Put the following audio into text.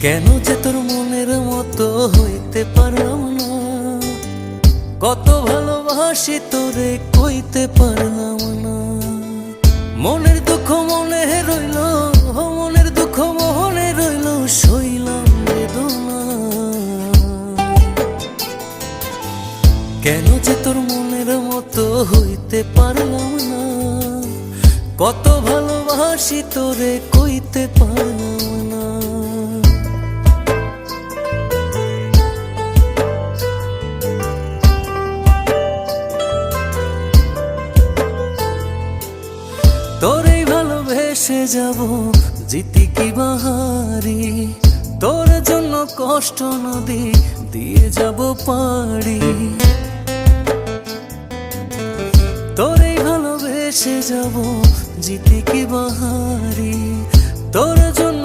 কেন যে তোর মনের মতো হইতে পারলাম না, কত ভালোবাসি তোরে কইতে পারলাম না। মনের দুঃখ মনে রইল, মনের দুঃখ মনে রইল, সইলাম বেদনা। কেন যে তোর মনের মতো হইতে পারলাম না, কত ভালোবাসি তোরে কইতে পারলাম না। তোরেই ভালোবেসে যাব জিতি কি বাহারি, তোর জন্য কষ্ট নদী দিয়ে যাব পাড়ি। তোরেই ভালোবেসে যাব জিতি কি বাহারি, তোর জন্য